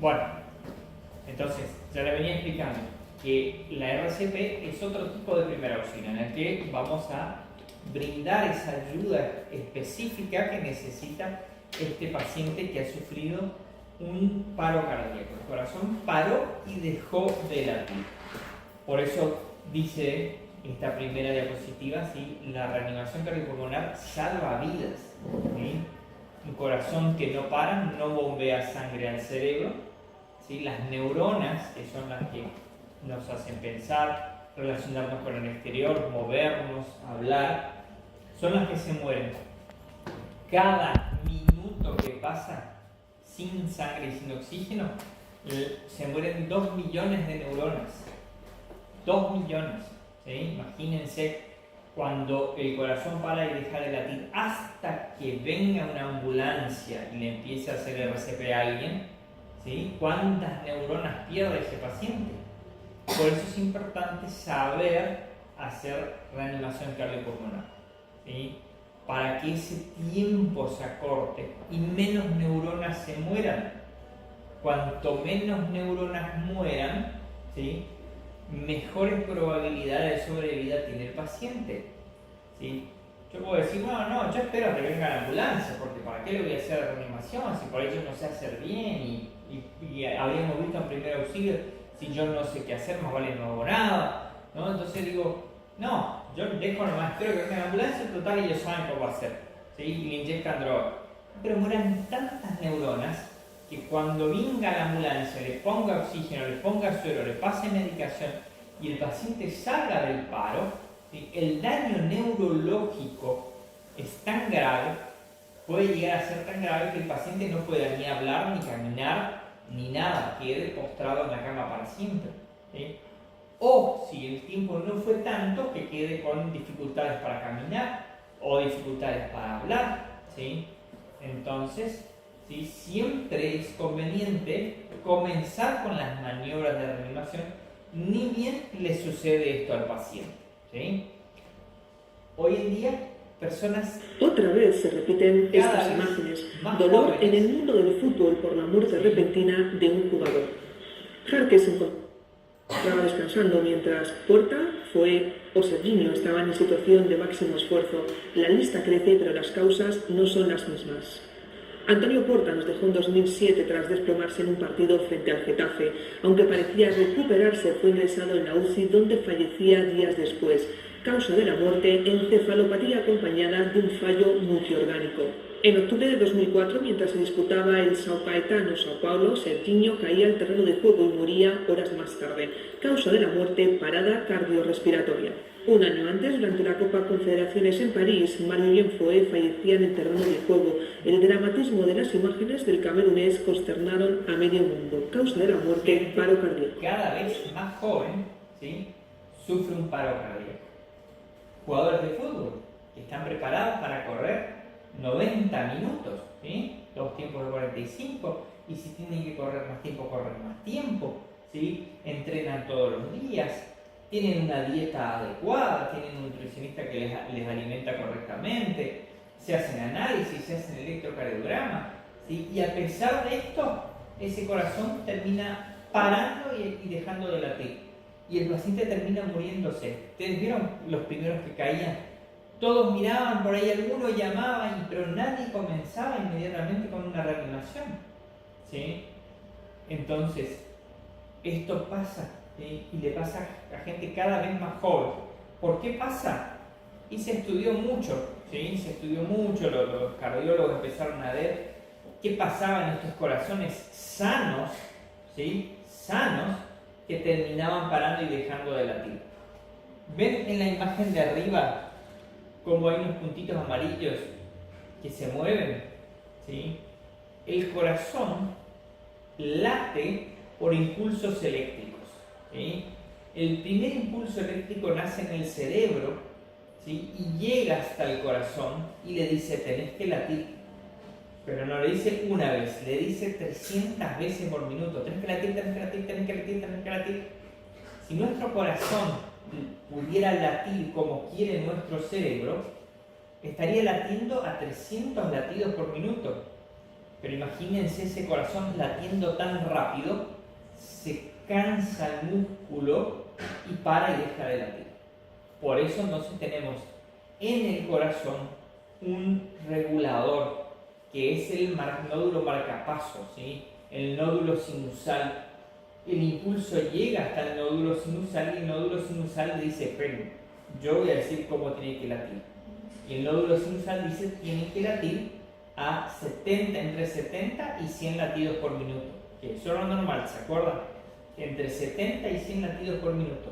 Bueno, entonces, ya le venía explicando que la RCP es otro tipo de primer auxilio en el que vamos a brindar esa ayuda específica que necesita este paciente que ha sufrido un paro cardíaco. El corazón paró y dejó de latir. Por eso dice esta primera diapositiva, ¿sí? La reanimación cardiopulmonar salva vidas, ¿sí? Un corazón que no para, no bombea sangre al cerebro, ¿sí? Las neuronas, que son las que nos hacen pensar, relacionarnos con el exterior, movernos, hablar, son las que se mueren. Cada minuto que pasa sin sangre y sin oxígeno, se mueren 2 millones de neuronas. 2 millones. ¿Sí? Imagínense cuando el corazón para y deja de latir hasta que venga una ambulancia y le empiece a hacer RCP a alguien, ¿sí? ¿Cuántas neuronas pierde ese paciente? Por eso es importante saber hacer reanimación cardiopulmonar, ¿sí? Para que ese tiempo se acorte y menos neuronas se mueran. Cuanto menos neuronas mueran, ¿sí? Mejores probabilidades de sobrevida tiene el paciente, ¿sí? Yo puedo decir, no, yo espero a que venga la ambulancia, porque ¿para qué le voy a hacer reanimación si por ello no sé hacer bien? Y habíamos visto en primer auxilio, si yo no sé qué hacer, más vale no hago nada, ¿no? Entonces digo, no, yo dejo nomás, espero que venga la ambulancia, total ellos saben cómo hacer, ¿sí? Y le inyectan droga. Pero mueran tantas neuronas que cuando venga la ambulancia, le ponga oxígeno, le ponga suero, le pase medicación y el paciente salga del paro, ¿sí? El daño neurológico es tan grave, puede llegar a ser tan grave que el paciente no pueda ni hablar, ni caminar, ni nada, quede postrado en la cama para siempre, ¿sí? O si el tiempo no fue tanto, que quede con dificultades para caminar o dificultades para hablar, ¿sí? Entonces, ¿sí? Siempre es conveniente comenzar con las maniobras de reanimación, ni bien le sucede esto al paciente, ¿sí? Hoy en día, personas... Otra vez se repiten estas imágenes. Dolor jóvenes en el mundo del fútbol por la muerte repentina de un jugador. Jarque se encontraba descansando mientras Porta, Foé o Serginho estaban en situación de máximo esfuerzo. La lista crece, pero las causas no son las mismas. Antonio Porta nos dejó en 2007 tras desplomarse en un partido frente al Getafe. Aunque parecía recuperarse, fue ingresado en la UCI, donde fallecía días después. Causa de la muerte: encefalopatía acompañada de un fallo multiorgánico. En octubre de 2004, mientras se disputaba el São Caetano-São Paulo, Serginho caía al terreno de juego y moría horas más tarde. Causa de la muerte: parada cardiorrespiratoria. Un año antes, durante la Copa Confederaciones en París, Mario y Foé fallecían en el terreno de juego. El dramatismo de las imágenes del camerunés consternaron a medio mundo. Causa de la muerte: paro cardíaco. Cada vez más joven, ¿sí?, sufre un paro cardíaco. Jugadores de fútbol que están preparados para correr 90 minutos, ¿sí? 2 tiempos de 45, y si tienen que correr más tiempo, corren más tiempo, ¿sí? Entrenan todos los días, tienen una dieta adecuada, tienen un nutricionista que les alimenta correctamente, se hacen análisis, se hacen electrocardiograma, ¿sí? Y a pesar de esto, ese corazón termina parando y dejando de latir. Y el paciente termina muriéndose. ¿Ustedes vieron los primeros que caían? Todos miraban por ahí, algunos llamaban, pero nadie comenzaba inmediatamente con una reanimación, ¿sí? Entonces, esto pasa, ¿sí? Y le pasa a gente cada vez más joven. ¿Por qué pasa? Y se estudió mucho, ¿sí? Se estudió mucho, los cardiólogos empezaron a ver qué pasaba en estos corazones sanos, ¿sí? Sanos, que terminaban parando y dejando de latir. ¿Ven en la imagen de arriba cómo hay unos puntitos amarillos que se mueven? ¿Sí? El corazón late por impulsos eléctricos, ¿sí? El primer impulso eléctrico nace en el cerebro, ¿sí?, y llega hasta el corazón y le dice: tenés que latir. Pero no le dice una vez, le dice 300 veces por minuto. Tenés que latir, tenés que latir, tenés que latir, tenés que latir. Si nuestro corazón pudiera latir como quiere nuestro cerebro, estaría latiendo a 300 latidos por minuto. Pero imagínense ese corazón latiendo tan rápido, se cansa el músculo y para y deja de latir. Por eso entonces tenemos en el corazón un regulador que es el nódulo marcapasos, ¿sí? El nódulo sinusal. El impulso llega hasta el nódulo sinusal y el nódulo sinusal dice, pero yo voy a decir cómo tiene que latir. Y el nódulo sinusal dice tiene que latir a entre 70 y 100 latidos por minuto. Que eso es lo normal, ¿se acuerdan? Entre 70 y 100 latidos por minuto.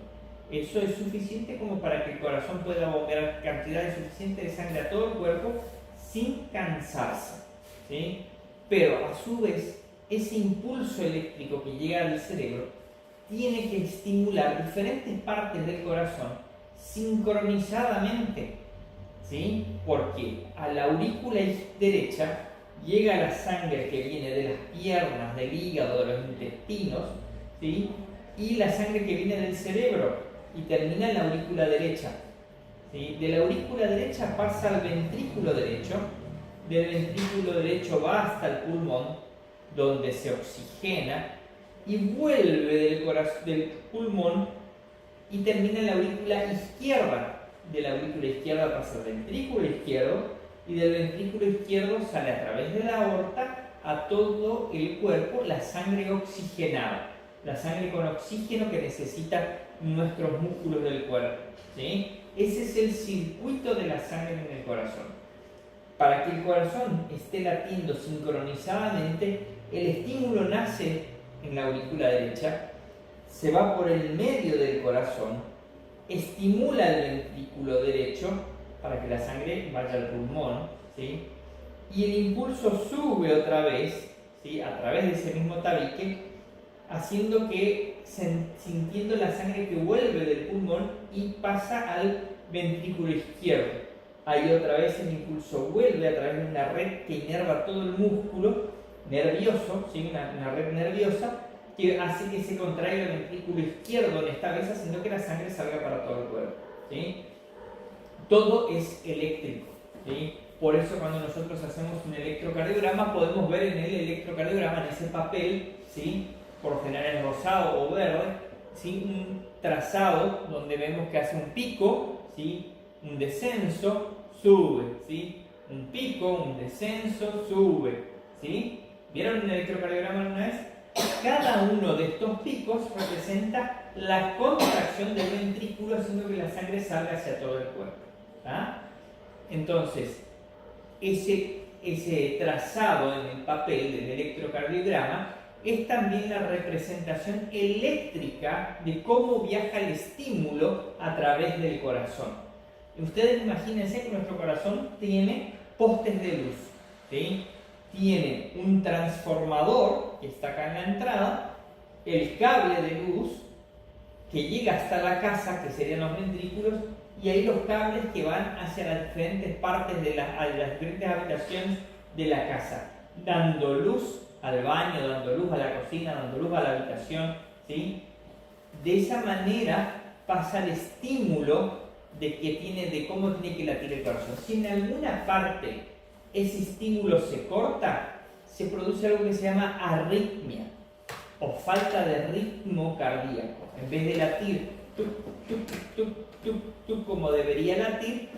Eso es suficiente como para que el corazón pueda bombear cantidades suficientes de sangre a todo el cuerpo sin cansarse, ¿sí? Pero a su vez, ese impulso eléctrico que llega al cerebro tiene que estimular diferentes partes del corazón sincronizadamente, ¿sí? Porque a la aurícula derecha llega la sangre que viene de las piernas, del hígado, de los intestinos, ¿sí? Y la sangre que viene del cerebro y termina en la aurícula derecha, ¿sí? De la aurícula derecha pasa al ventrículo derecho, del ventrículo derecho va hasta el pulmón, donde se oxigena y vuelve del pulmón y termina en la aurícula izquierda. De la aurícula izquierda pasa al ventrículo izquierdo y del ventrículo izquierdo sale a través de la aorta a todo el cuerpo la sangre oxigenada, la sangre con oxígeno que necesita nuestros músculos del cuerpo, ¿sí? Ese es el circuito de la sangre en el corazón. Para que el corazón esté latiendo sincronizadamente, el estímulo nace en la aurícula derecha, se va por el medio del corazón, estimula el ventrículo derecho para que la sangre vaya al pulmón, ¿sí? Y el impulso sube otra vez, ¿sí? A través de ese mismo tabique, haciendo que, sintiendo la sangre que vuelve del pulmón y pasa al ventrículo izquierdo. Ahí otra vez el impulso vuelve a través de una red que inerva todo el músculo nervioso, ¿sí? Una red nerviosa que hace que se contraiga el ventrículo izquierdo en esta vez, haciendo que la sangre salga para todo el cuerpo, ¿sí? Todo es eléctrico, ¿sí? Por eso cuando nosotros hacemos un electrocardiograma podemos ver en el electrocardiograma, en ese papel, ¿sí? Por lo general es rosado o verde, ¿sí? Un trazado donde vemos que hace un pico, ¿sí? Un descenso, sube, ¿sí? Un pico, un descenso, sube, ¿sí? ¿Vieron un electrocardiograma alguna vez? Cada uno de estos picos representa la contracción del ventrículo, haciendo que la sangre salga hacia todo el cuerpo, ¿tá? Entonces, ese trazado en el papel del electrocardiograma es también la representación eléctrica de cómo viaja el estímulo a través del corazón. Ustedes imagínense que nuestro corazón tiene postes de luz, ¿sí? Tiene un transformador que está acá en la entrada, el cable de luz que llega hasta la casa, que serían los ventrículos, y ahí los cables que van hacia las diferentes partes de las diferentes habitaciones de la casa, dando luz al baño, dando luz a la cocina, dando luz a la habitación, ¿sí? De esa manera pasa el estímulo de cómo tiene que latir el corazón. Si en alguna parte ese estímulo se corta, se produce algo que se llama arritmia o falta de ritmo cardíaco. En vez de latir tuc, tuc, tuc, tuc, tuc, como debería latir,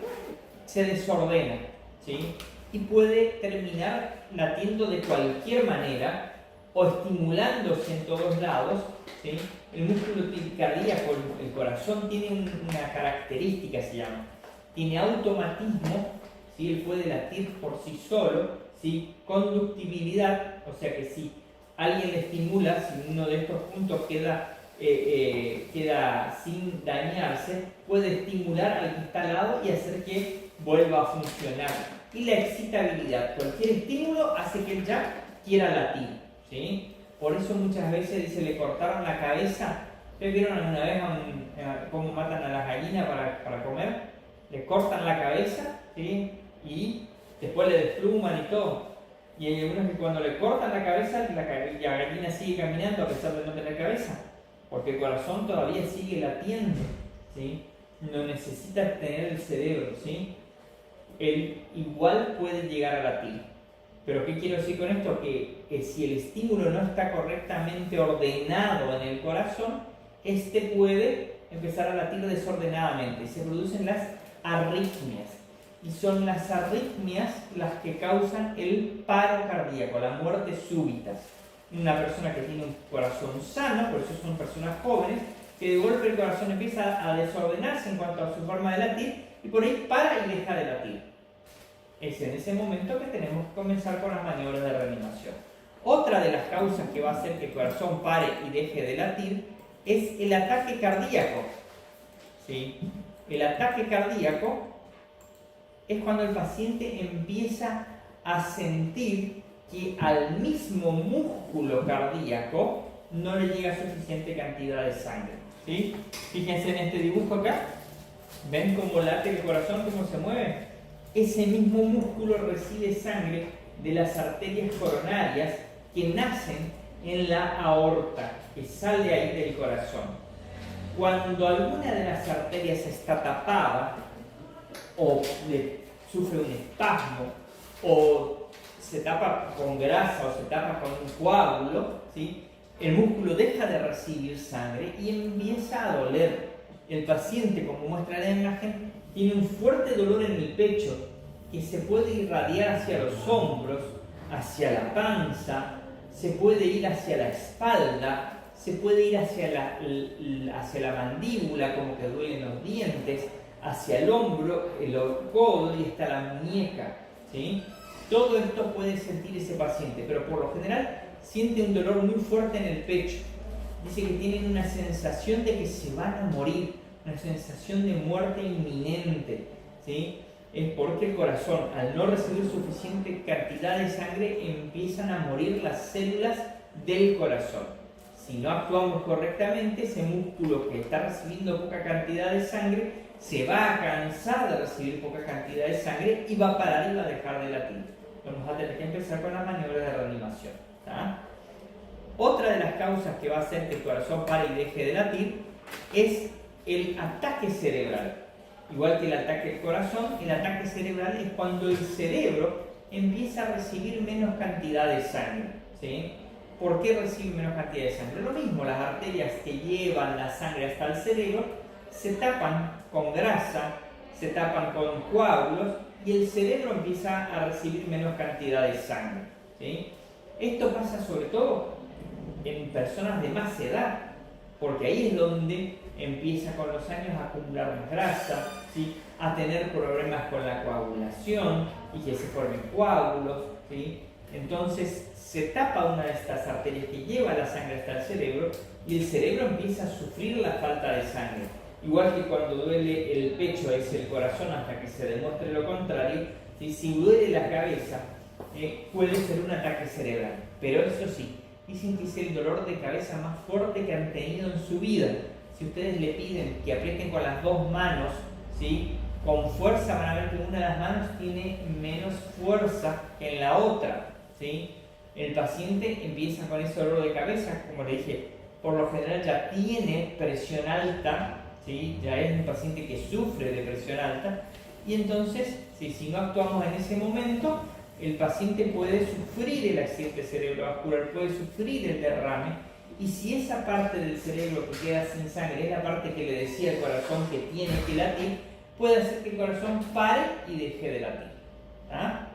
se desordena, ¿sí? Y puede terminar latiendo de cualquier manera o estimulándose en todos lados, ¿sí? El músculo cardíaco, el corazón, tiene una característica, se llama, tiene automatismo, ¿sí? Él puede latir por sí solo, ¿sí? Conductibilidad, o sea que si alguien le estimula, si uno de estos puntos queda sin dañarse, puede estimular al que está al lado y hacer que vuelva a funcionar. Y la excitabilidad, cualquier estímulo hace que él ya quiera latir, ¿sí? Por eso muchas veces dice, le cortaron la cabeza. ¿Ustedes vieron alguna vez cómo matan a las gallinas para comer? Le cortan la cabeza, ¿sí? Y después le despluman y todo. Y hay algunos que cuando le cortan la cabeza, la gallina sigue caminando a pesar de no tener cabeza, porque el corazón todavía sigue latiendo, ¿sí? No necesita tener el cerebro, ¿sí? Él igual puede llegar a latir. Pero ¿qué quiero decir con esto? Que si el estímulo no está correctamente ordenado en el corazón, este puede empezar a latir desordenadamente. Se producen las arritmias. Y son las arritmias las que causan el paro cardíaco, la muerte súbita. Una persona que tiene un corazón sano, por eso son personas jóvenes, que de golpe el corazón empieza a desordenarse en cuanto a su forma de latir y por ahí para y deja de latir. Es en ese momento que tenemos que comenzar con las maniobras de reanimación. Otra de las causas que va a hacer que el corazón pare y deje de latir es el ataque cardíaco. ¿Sí? El ataque cardíaco es cuando el paciente empieza a sentir que al mismo músculo cardíaco no le llega suficiente cantidad de sangre. ¿Sí? Fíjense en este dibujo acá. ¿Ven cómo late el corazón, cómo se mueve? Ese mismo músculo recibe sangre de las arterias coronarias que nacen en la aorta, que sale ahí del corazón. Cuando alguna de las arterias está tapada, o sufre un espasmo, o se tapa con grasa, o se tapa con un coágulo, ¿sí? El músculo deja de recibir sangre y empieza a doler. El paciente, como muestra la imagen, tiene un fuerte dolor en el pecho que se puede irradiar hacia los hombros, hacia la panza, se puede ir hacia la espalda, se puede ir hacia la mandíbula, como que duelen los dientes, hacia el hombro, el codo y hasta la muñeca, ¿sí? Todo esto puede sentir ese paciente, pero por lo general siente un dolor muy fuerte en el pecho. Dice que tienen una sensación de que se van a morir, una sensación de muerte inminente, ¿sí? Es porque el corazón, al no recibir suficiente cantidad de sangre, empiezan a morir las células del corazón. Si no actuamos correctamente, ese músculo que está recibiendo poca cantidad de sangre se va a cansar de recibir poca cantidad de sangre y va a parar y va a dejar de latir. Vamos a tener que empezar con las maniobras de reanimación, ¿tá? Otra de las causas que va a hacer que el corazón pare y deje de latir es el ataque cerebral. Igual que el ataque del corazón, el ataque cerebral es cuando el cerebro empieza a recibir menos cantidad de sangre, ¿sí? ¿Por qué recibe menos cantidad de sangre? Lo mismo, las arterias que llevan la sangre hasta el cerebro se tapan con grasa, se tapan con coágulos y el cerebro empieza a recibir menos cantidad de sangre, ¿sí? Esto pasa sobre todo en personas de más edad, porque ahí es donde empieza con los años a acumular más grasa, ¿sí? A tener problemas con la coagulación y que se formen coágulos, ¿sí? Entonces se tapa una de estas arterias que lleva la sangre hasta el cerebro y el cerebro empieza a sufrir la falta de sangre. Igual que cuando duele el pecho es el corazón hasta que se demuestre lo contrario, ¿sí? Si duele la cabeza puede ser un ataque cerebral, pero eso sí, dicen que es el dolor de cabeza más fuerte que han tenido en su vida. Si ustedes le piden que aprieten con las dos manos, ¿sí? Con fuerza, van a ver que una de las manos tiene menos fuerza que en la otra, ¿sí? El paciente empieza con ese dolor de cabeza, como le dije, por lo general ya tiene presión alta, ¿sí? Ya es un paciente que sufre de presión alta, y entonces, si no actuamos en ese momento, el paciente puede sufrir el accidente cerebrovascular, puede sufrir el derrame, y si esa parte del cerebro que queda sin sangre es la parte que le decía el corazón que tiene que latir, puede hacer que el corazón pare y deje de latir. ¿Ah?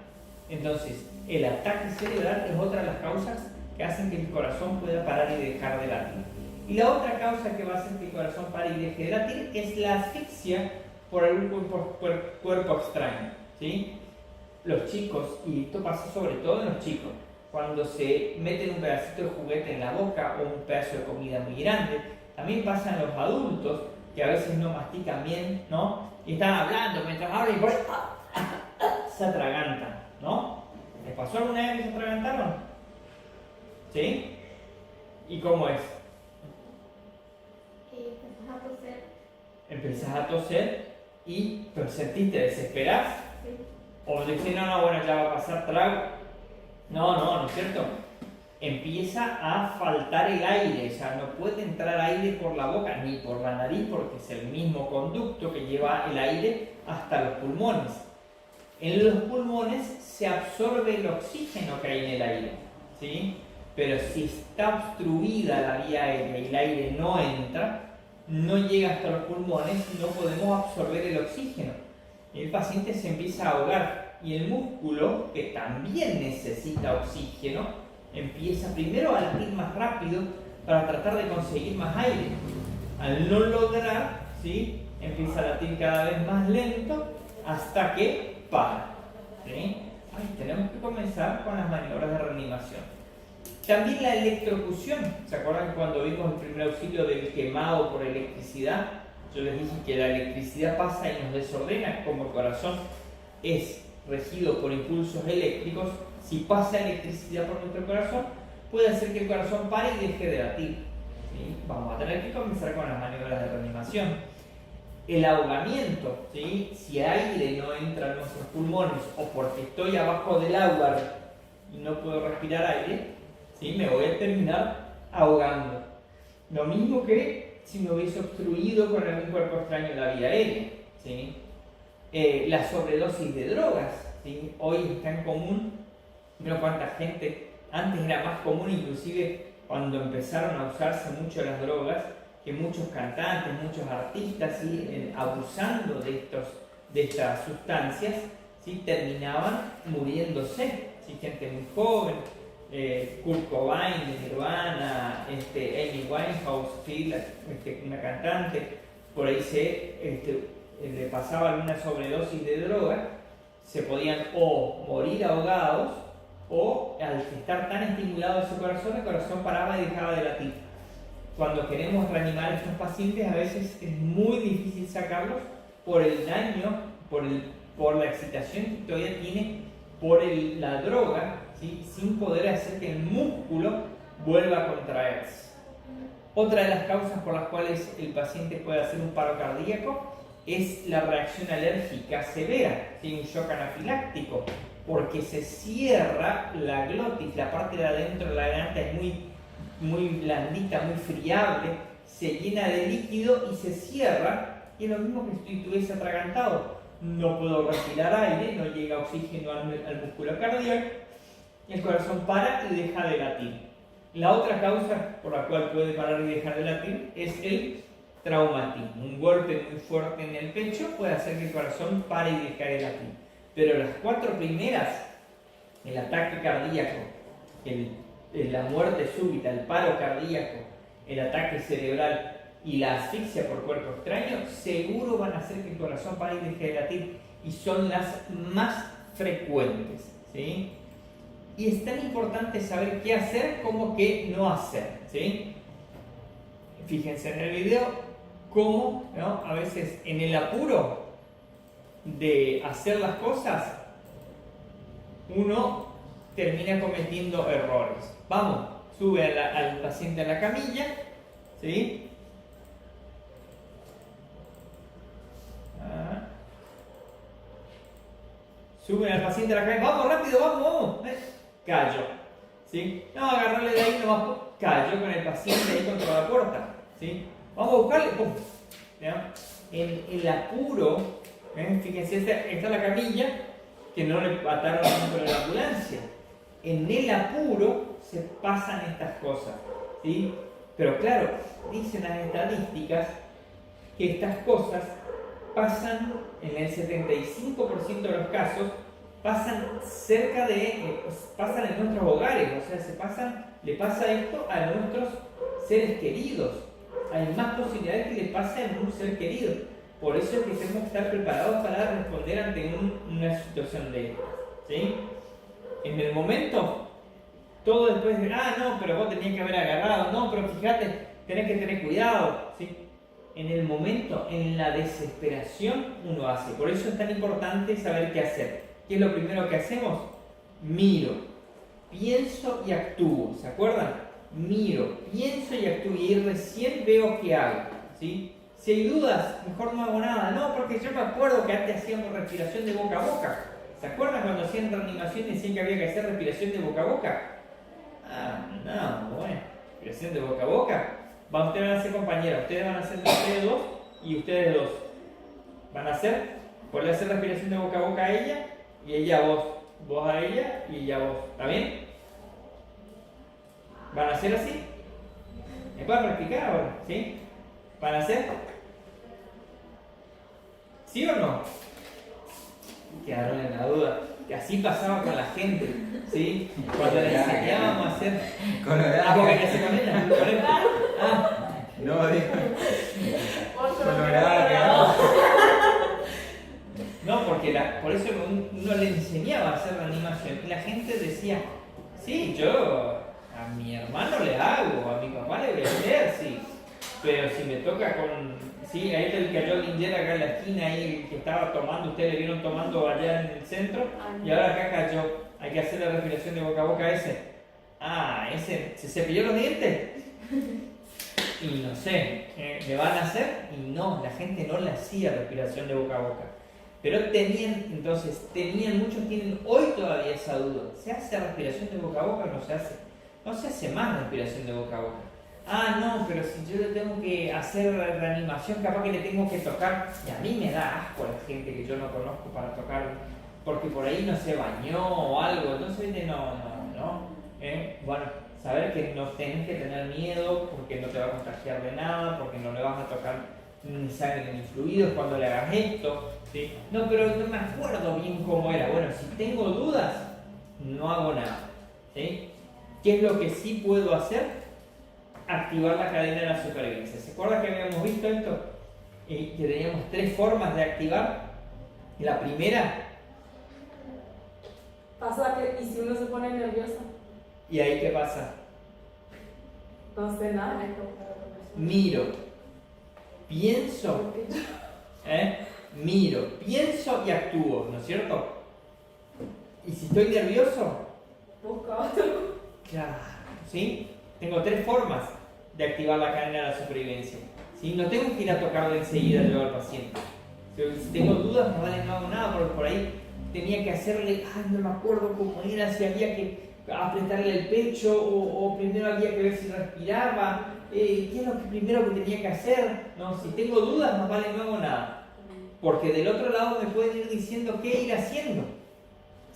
Entonces, el ataque cerebral es otra de las causas que hacen que el corazón pueda parar y dejar de latir. Y la otra causa que va a hacer que el corazón pare y deje de latir es la asfixia por algún cuerpo extraño, ¿sí? Los chicos, y esto pasa sobre todo en los chicos, cuando se meten un pedacito de juguete en la boca o un pedazo de comida muy grande, también pasa en los adultos que a veces no mastican bien, ¿no? Y están hablando mientras hablan y por ahí se atragantan, ¿no? ¿Les pasó alguna vez que se atragantaron? ¿Sí? ¿Y cómo es? Empezás a toser. Empezás a toser y te desesperás. Sí. O decís, no, bueno, ya va a pasar trago. No es cierto. Empieza a faltar el aire, o sea, no puede entrar aire por la boca ni por la nariz porque es el mismo conducto que lleva el aire hasta los pulmones. En los pulmones se absorbe el oxígeno que hay en el aire, ¿sí? Pero si está obstruida la vía aérea y el aire no entra, no llega hasta los pulmones, no podemos absorber el oxígeno. El paciente se empieza a ahogar y el músculo, que también necesita oxígeno, empieza primero a latir más rápido para tratar de conseguir más aire. Al no lograr, ¿sí?, empieza a latir cada vez más lento hasta que para, ¿sí? Ahí tenemos que comenzar con las maniobras de reanimación. También la electrocución. ¿Se acuerdan cuando vimos el primer auxilio del quemado por electricidad? Yo les dije que la electricidad pasa y nos desordena. Como el corazón es regido por impulsos eléctricos, si pasa electricidad por nuestro corazón, puede hacer que el corazón pare y deje de latir, ¿sí? Vamos a tener que comenzar con las maniobras de reanimación. El ahogamiento, ¿sí? Si aire no entra en nuestros pulmones o porque estoy abajo del agua y no puedo respirar aire, ¿sí?, me voy a terminar ahogando. Lo mismo que si me hubiese obstruido con algún cuerpo extraño en la vía aérea, ¿sí? La sobredosis de drogas, ¿sí? Hoy está en común, no cuánta gente, antes era más común inclusive cuando empezaron a usarse mucho las drogas, que muchos cantantes, muchos artistas, ¿sí?, abusando de estas sustancias, ¿sí?, terminaban muriéndose, ¿sí? Gente muy joven. Kurt Cobain de Nirvana, Amy Winehouse, ¿sí?, una cantante, por ahí le pasaba alguna sobredosis de droga, se podían o morir ahogados o al estar tan estimulado su corazón, el corazón paraba y dejaba de latir. Cuando queremos reanimar a estos pacientes, a veces es muy difícil sacarlos por el daño, por la excitación que todavía tiene por la droga, ¿sí?, sin poder hacer que el músculo vuelva a contraerse. Otra de las causas por las cuales el paciente puede hacer un paro cardíaco es la reacción alérgica severa, ¿sí?, un shock anafiláctico, porque se cierra la glotis, la parte de adentro de la garganta es muy blandita, muy friable, se llena de líquido y se cierra, y es lo mismo que si estuviese atragantado. No puedo respirar aire, no llega oxígeno al músculo cardíaco, y el corazón para y deja de latir. La otra causa por la cual puede parar y dejar de latir es el traumatismo. Un golpe muy fuerte en el pecho puede hacer que el corazón pare y deje de latir. Pero las cuatro primeras, el ataque cardíaco, la muerte súbita, el paro cardíaco, el ataque cerebral y la asfixia por cuerpo extraño, seguro van a hacer que el corazón pare y deje de latir, y son las más frecuentes, ¿sí? Y es tan importante saber qué hacer como qué no hacer, ¿sí? Fíjense en el video cómo, ¿no?, a veces en el apuro de hacer las cosas uno termina cometiendo errores. Vamos, sube al paciente a la camilla, ¿sí? Suben al paciente a la camilla, vamos rápido, vamos. Cayó, ¿sí? No, agarrarle de ahí nomás, cayó con el paciente ahí contra la puerta, ¿sí? Vamos a buscarle, ¡pum! ¿Ya? En el apuro, fíjense, esta es la camilla que no le ataron dentro de la ambulancia. En el apuro se pasan estas cosas, ¿sí? Pero claro, dicen las estadísticas que estas cosas pasan en el 75% de los casos, pasan pasan en nuestros hogares, o sea, le pasa esto a nuestros seres queridos. Hay más posibilidades que le pase a un ser querido. Por eso es que tenemos que estar preparados para responder ante una situación de esta, ¿sí? En el momento, todo después de, no, pero vos tenías que haber agarrado, no, pero fíjate, tenés que tener cuidado, ¿sí? En el momento, en la desesperación, uno hace. Por eso es tan importante saber qué hacer. ¿Qué es lo primero que hacemos? Miro, pienso y actúo. ¿Se acuerdan? Miro, pienso y actúo. Y ahí recién veo qué hago, ¿sí? Si hay dudas, mejor no hago nada. No, porque yo me acuerdo que antes hacíamos respiración de boca a boca. ¿Se acuerdan cuando hacían reanimación y decían que había que hacer respiración de boca a boca? Bueno, respiración de boca a boca. Ustedes van a ser compañeros, ustedes van a ser ustedes dos y ustedes dos. Van a hacer, poderle hacer respiración de boca a boca a ella y ella a vos. Vos a ella y ella a vos. ¿Está bien? ¿Van a hacer así? ¿Me pueden practicar ahora? ¿Sí? ¿Van a hacer? ¿Sí o no? Quedaron en la duda. Que así pasaba con la gente, ¿sí? Cuando le enseñábamos a hacer... ¿Vos querés hacer con ella? ¿Con él? No, digo. No, porque por eso uno le enseñaba a hacer reanimación y la gente decía, sí, yo a mi hermano le hago, a mi papá le voy a hacer, sí, pero si me toca con... Sí, ahí está el que cayó Linger acá en la esquina, ahí que estaba tomando, ustedes le vieron tomando allá en el centro, y ahora acá cayó, hay que hacer la respiración de boca a boca ese. Ah, ese, ¿se cepilló los dientes? Y no sé, ¿le van a hacer? Y no, la gente no le hacía respiración de boca a boca. Pero muchos tienen hoy todavía esa duda. ¿Se hace respiración de boca a boca o no se hace? No se hace más respiración de boca a boca. Ah, no, pero si yo le tengo que hacer reanimación, capaz que le tengo que tocar. Y a mí me da asco a la gente que yo no conozco para tocar, porque por ahí no se bañó o algo. Entonces, no. Bueno, saber que no tenés que tener miedo porque no te va a contagiar de nada, porque no le vas a tocar ni sangre ni fluidos cuando le hagas esto. ¿Sí? No, pero no me acuerdo bien cómo era. Bueno, si tengo dudas, no hago nada. ¿Sí? ¿Qué es lo que sí puedo hacer? Activar la cadena de la supervivencia. ¿Se acuerdan que habíamos visto esto? Que teníamos 3 formas de activar. La primera... Pasa que, ¿y si uno se pone nervioso? ¿Y ahí qué pasa? No sé nada. Miro, pienso, miro, pienso y actúo, ¿no es cierto? ¿Y si estoy nervioso? Busca otro. Claro, ¿sí? Tengo 3 formas de activar la cadena de la supervivencia. ¿Sí? No tengo que ir a tocarle enseguida yo al paciente. Si tengo dudas, no hago nada, porque por ahí tenía que hacerle, no me acuerdo cómo era, si había que apretarle el pecho o primero había que ver si respiraba, qué es lo que primero que tenía que hacer. No, si tengo dudas, más vale no hago nada, porque del otro lado me pueden ir diciendo qué ir haciendo.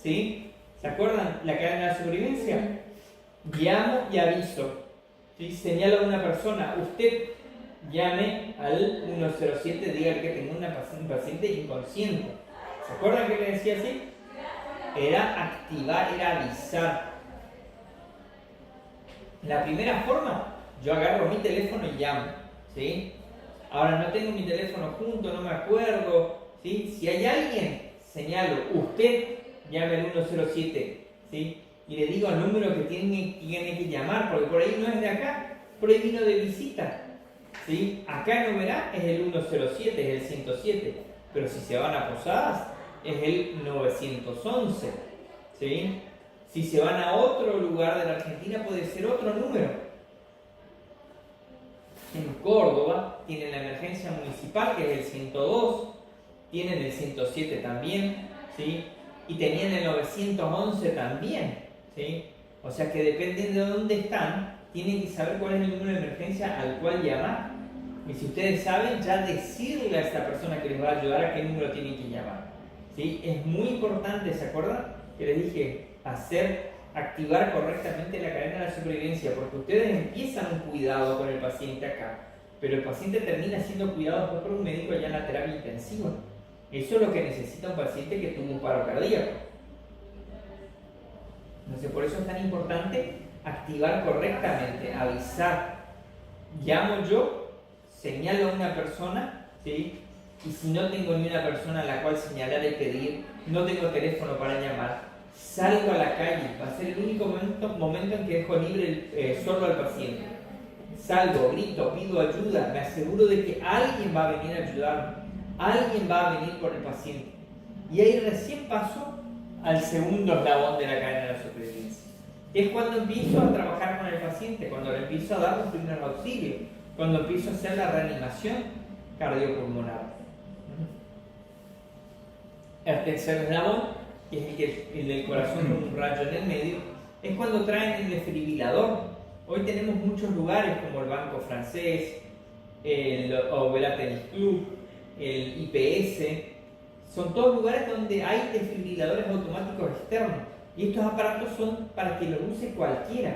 ¿Sí? ¿Se acuerdan la cadena de la supervivencia? Llamo y aviso. ¿Sí? Señalo a una persona, usted llame al 107, diga que tengo un paciente inconsciente. ¿Se acuerdan que le decía así? Era activar, era avisar. La primera forma, yo agarro mi teléfono y llamo, ¿sí? Ahora no tengo mi teléfono junto, no me acuerdo, ¿sí? Si hay alguien, señalo, usted llame al 107, ¿sí? Y le digo el número que tiene que llamar, porque por ahí no es de acá, por ahí vino de visita, ¿sí? Acá en Oberá es el 107, es el 107, pero si se van a Posadas es el 911, ¿sí? Si se van a otro lugar de la Argentina puede ser otro número. En Córdoba tienen la emergencia municipal, que es el 102, tienen el 107 también, ¿sí? Y tenían el 911 también, ¿sí? O sea que dependiendo de dónde están, tienen que saber cuál es el número de emergencia al cual llamar. Y si ustedes saben, ya decirle a esta persona que les va a ayudar a qué número tienen que llamar, ¿sí? Es muy importante, ¿se acuerdan? Que les dije, activar correctamente la cadena de la supervivencia, porque ustedes empiezan un cuidado con el paciente acá, pero el paciente termina siendo cuidado por un médico allá en la terapia intensiva. Eso es lo que necesita un paciente que tuvo un paro cardíaco. Entonces, por eso es tan importante activar correctamente, avisar. Llamo yo, señalo a una persona, ¿sí? Y si no tengo ni una persona a la cual señalar y pedir, no tengo teléfono para llamar, salgo a la calle. Va a ser el único momento en que dejo libre solo al paciente. Salgo, grito, pido ayuda, me aseguro de que alguien va a venir a ayudarme, alguien va a venir por el paciente. Y ahí recién paso al segundo eslabón de la cadena de la supervivencia. Es cuando empiezo a trabajar con el paciente, cuando le empiezo a dar los primeros auxilios, cuando empiezo a hacer la reanimación cardiopulmonar. El tercer eslabón, que es el del corazón con un rayo en el medio, es cuando traen el desfibrilador. Hoy tenemos muchos lugares como el Banco Francés, el Oberá Tennis Club, el IPS, son todos lugares donde hay desfibriladores automáticos externos. Y estos aparatos son para que los use cualquiera.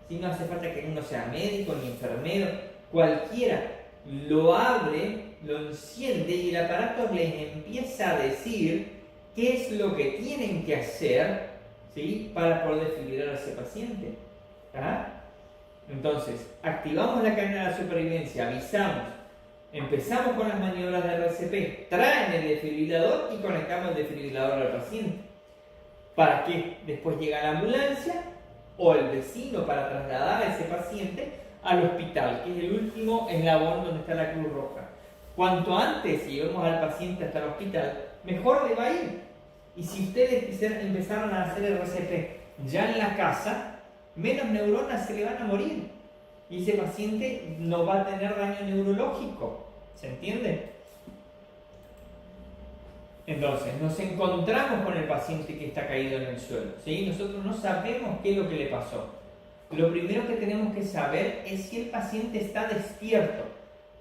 ¿Sí? No hace falta que uno sea médico ni enfermero, cualquiera lo abre, lo enciende y el aparato les empieza a decir qué es lo que tienen que hacer, ¿sí? Para poder desfibrilar a ese paciente. Entonces, activamos la cadena de la supervivencia, avisamos, empezamos con las maniobras de RCP, traen el desfibrilador y conectamos el desfibrilador al paciente. ¿Para qué? Después llega la ambulancia o el vecino para trasladar a ese paciente al hospital, que es el último eslabón donde está la Cruz Roja. Cuanto antes llevemos al paciente hasta el hospital, mejor le va a ir. Y si ustedes empezaron a hacer RCP ya en la casa, menos neuronas se le van a morir. Y ese paciente no va a tener daño neurológico. ¿Se entiende? Entonces, nos encontramos con el paciente que está caído en el suelo, ¿sí? Nosotros no sabemos qué es lo que le pasó. Lo primero que tenemos que saber es si el paciente está despierto.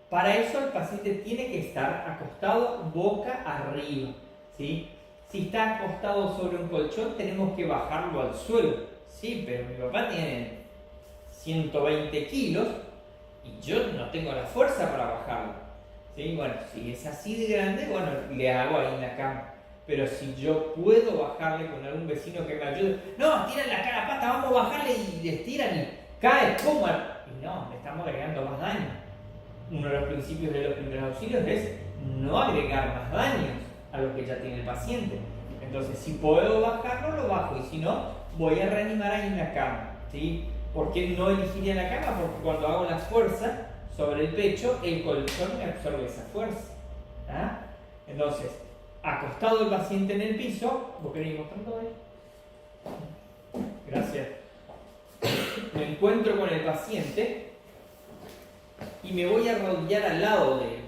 Para eso el paciente tiene que estar acostado boca arriba, ¿sí? Si está acostado sobre un colchón, tenemos que bajarlo al suelo. Sí, pero mi papá tiene 120 kilos y yo no tengo la fuerza para bajarlo. ¿Sí? Bueno, si es así de grande, bueno, le hago ahí en la cama. Pero si yo puedo bajarle con algún vecino que me ayude, no, tiran la cara pata, vamos a bajarle y le tiran y cae, ¡pum! Y no, le estamos agregando más daño. Uno de los principios de los primeros auxilios es no agregar más daños a lo que ya tiene el paciente. Entonces, si puedo bajarlo, lo bajo, y si no, voy a reanimar ahí en la cama. ¿Sí? ¿Por qué no elegiría la cama? Porque cuando hago la fuerza sobre el pecho, el colchón me absorbe esa fuerza. Entonces, acostado el paciente en el piso, ¿vos querés ir mostrando ahí? Gracias. Me encuentro con el paciente y me voy a arrodillar al lado de él.